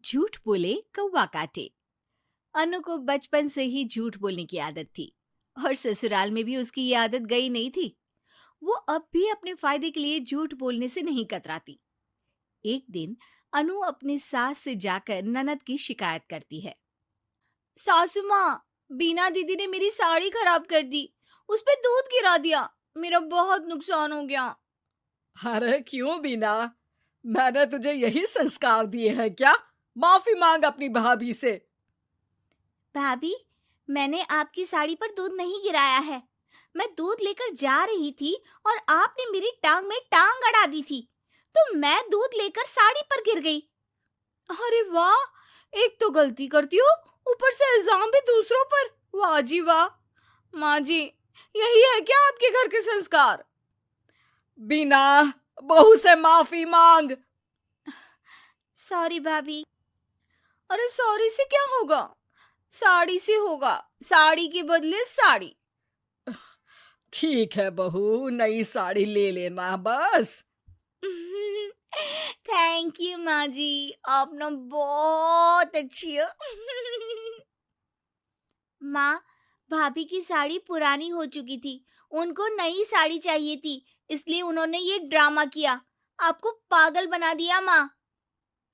झूठ बोले कौवा काटे। अनु को बचपन से ही झूठ बोलने की आदत थी और ससुराल में भी उसकी ये आदत गई नहीं थी। वो अब भी अपने फायदे के लिए झूठ बोलने से नहीं कतराती। एक दिन अनु अपनी सास से जाकर ननद की शिकायत करती है। सासू माँ, बीना दीदी ने मेरी साड़ी खराब कर दी, उस पे दूध गिरा दिया, मेरा बहुत नुकसान हो गया। अरे क्यों बीना, मैंने तुझे यही संस्कार दिए हैं क्या? माफी मांग अपनी भाभी से। भाभी, मैंने आपकी साड़ी पर दूध नहीं गिराया है। मैं दूध लेकर जा रही थी और आपने मेरी टांग में टांग अड़ा दी थी, तो मैं दूध लेकर साड़ी पर गिर गई। अरे वाह, एक तो गलती करती हो, ऊपर से इल्जाम भी दूसरों पर। वाह जी वाह। माँ जी, यही है क्या आपके घर के संस्कार? बीना, बहू से माफी मांग। सॉरी भाभी। अरे सॉरी से क्या होगा, साड़ी से होगा, साड़ी के बदले साड़ी। ठीक है बहू, नई साड़ी ले लेना बस। थैंक यू माँ जी, आप ना बहुत अच्छी हो। माँ, भाभी की साड़ी पुरानी हो चुकी थी, उनको नई साड़ी चाहिए थी, इसलिए उन्होंने ये ड्रामा किया, आपको पागल बना दिया माँ।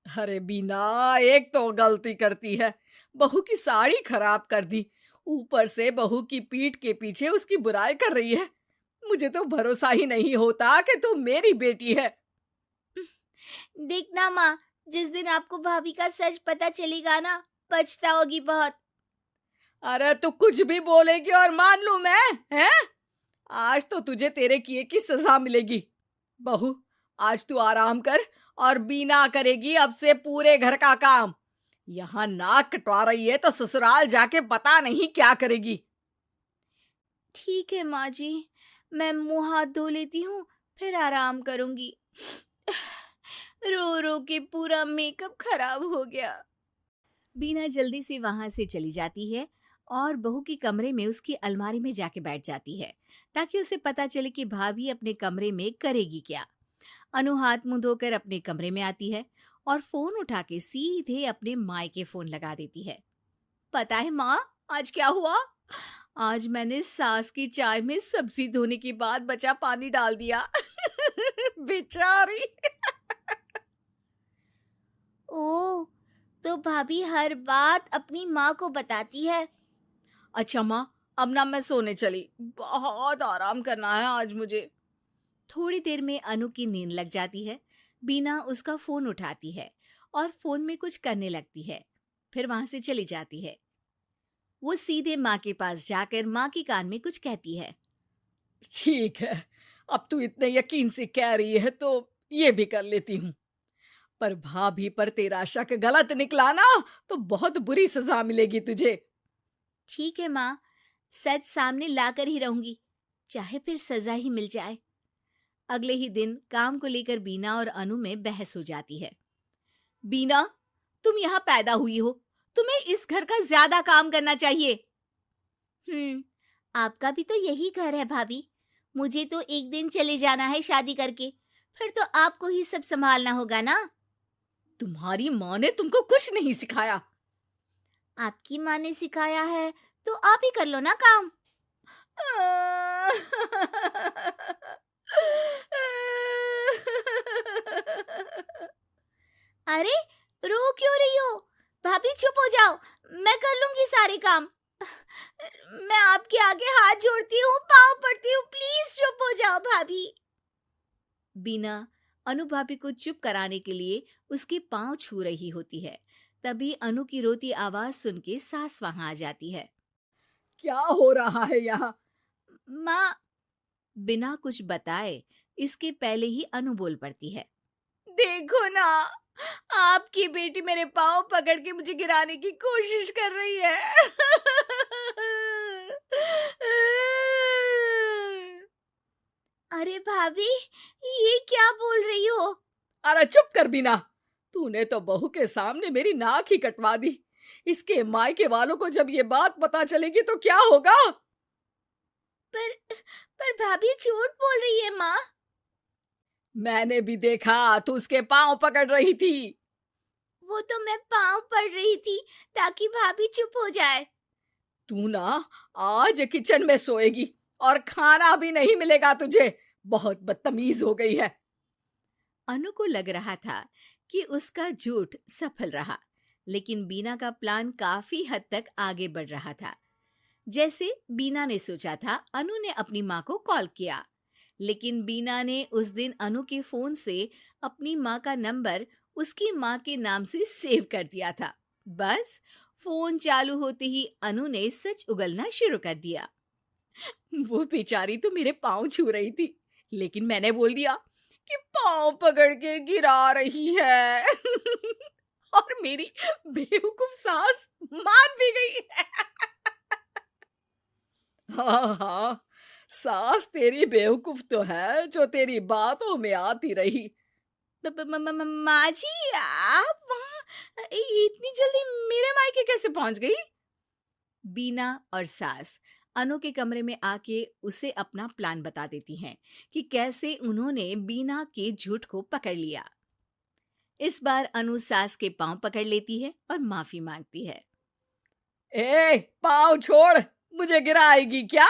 अरे बीना, एक तो गलती करती है, बहू की साड़ी खराब कर दी, ऊपर से बहू की पीठ के पीछे उसकी बुराई कर रही है। मुझे तो भरोसा ही नहीं होता कि तू मेरी बेटी है। देखना माँ, जिस दिन आपको भाभी का सच पता चलेगा ना, पछताओगी बहुत। अरे तू कुछ भी बोलेगी और मान लूं मैं, हैं? आज तो तुझे तेरे किए की सजा मिलेगी। बहू, आज तू आराम कर और बीना करेगी अब से पूरे घर का काम। यहाँ नाक कटवा रही है तो ससुराल जाके पता नहीं क्या करेगी। ठीक है माँ जी, मैं मुंह हाथ धो लेती हूँ, फिर आराम करूंगी। रो रो के पूरा मेकअप खराब हो गया। बीना जल्दी से वहां से चली जाती है और बहू के कमरे में उसकी अलमारी में जाके बैठ जाती है, ताकि उसे पता चले कि भाभी अपने कमरे में करेगी क्या। अनु हाथ मुंह धोकर अपने कमरे में आती है और फोन उठा के सीधे अपने मायके फोन लगा देती है। पता है माँ, आज क्या हुआ? आज मैंने सास की चाय में सब्जी धोने के बाद बचा पानी डाल दिया। बेचारी। ओह, तो भाभी हर बात अपनी माँ को बताती है। अच्छा माँ, अब ना मैं सोने चली, बहुत आराम करना है आज मुझे। थोड़ी देर में अनु की नींद लग जाती है। बीना उसका फोन उठाती है और फोन में कुछ करने लगती है, फिर वहां से चली जाती है। वो सीधे माँ के पास जाकर माँ के कान में कुछ कहती है। ठीक है, अब तू इतने यकीन से कह रही है तो ये भी कर लेती हूँ। पर भाभी पर तेरा शक गलत निकला ना तो बहुत बुरी सजा मिलेगी तुझे। ठीक है माँ, सच सामने लाकर ही रहूंगी, चाहे फिर सजा ही मिल जाए। अगले ही दिन काम को लेकर बीना और अनु में बहस हो जाती है। बीना, तुम यहाँ पैदा हुई हो, तुम्हें इस घर का ज्यादा काम करना चाहिए। आपका भी तो यही घर है भाभी, मुझे तो एक दिन चले जाना है शादी करके, फिर तो आपको ही सब संभालना होगा ना। तुम्हारी माँ ने तुमको कुछ नहीं सिखाया। आपकी माँ ने सिखाया है तो आप ही कर लो ना काम। अरे, रो क्यों रही हो? भाभी चुप हो जाओ, मैं कर लूंगी सारे काम। मैं आपके आगे हाथ जोड़ती हूँ, पाँव पड़ती हूँ, प्लीज चुप हो जाओ भाभी। बीना अनु भाभी को चुप कराने के लिए उसके पाँव छू रही होती है। तभी अनु की रोती आवाज सुन के सास वहां आ जाती है। क्या हो रहा है यहाँ? माँ, बिना कुछ बताए इसके पहले ही अनु बोल पड़ती है। देखो ना, आपकी बेटी मेरे पाँव पकड़ के मुझे गिराने की कोशिश कर रही है। अरे भाभी, ये क्या बोल रही हो? अरे चुप कर बीना, तूने तो बहू के सामने मेरी नाक ही कटवा दी। इसके मायके वालों को जब ये बात पता चलेगी तो क्या होगा? पर पर भाभी झूठ बोल रही है माँ। मैंने भी देखा, तू उसके पांव पकड़ रही थी। वो तो मैं पाँव पड़ रही थी ताकि भाभी चुप हो जाए। तू ना आज किचन में सोएगी और खाना भी नहीं मिलेगा तुझे। बहुत बदतमीज हो गई है। अनु को लग रहा था कि उसका झूठ सफल रहा, लेकिन बीना का प्लान काफी हद तक आगे बढ़ रहा था। जैसे बीना ने सोचा था, अनु ने अपनी माँ को कॉल किया, लेकिन बीना ने उस दिन अनु के फोन से अपनी माँ का नंबर उसकी माँ के नाम से सेव कर दिया था। बस फोन चालू होते ही अनु ने सच उगलना शुरू कर दिया। वो बेचारी तो मेरे पाँव छू रही थी, लेकिन मैंने बोल दिया कि पाँव पकड़ के गिरा रही है। और मेरी बेवकूफ सास मान भी गई। हाँ हाँ, सास तेरी बेवकूफ तो है जो तेरी बातों में आती रही। माँ जी, आप वहाँ इतनी जल्दी मेरे मायके कैसे पहुंच गई? बीना और सास अनु के कमरे में आके उसे अपना प्लान बता देती हैं कि कैसे उन्होंने बीना के झूठ को पकड़ लिया। इस बार अनु सास के पांव पकड़ लेती है और माफी मांगती है। ए, पाँव छोड़, मुझे गिराएगी क्या?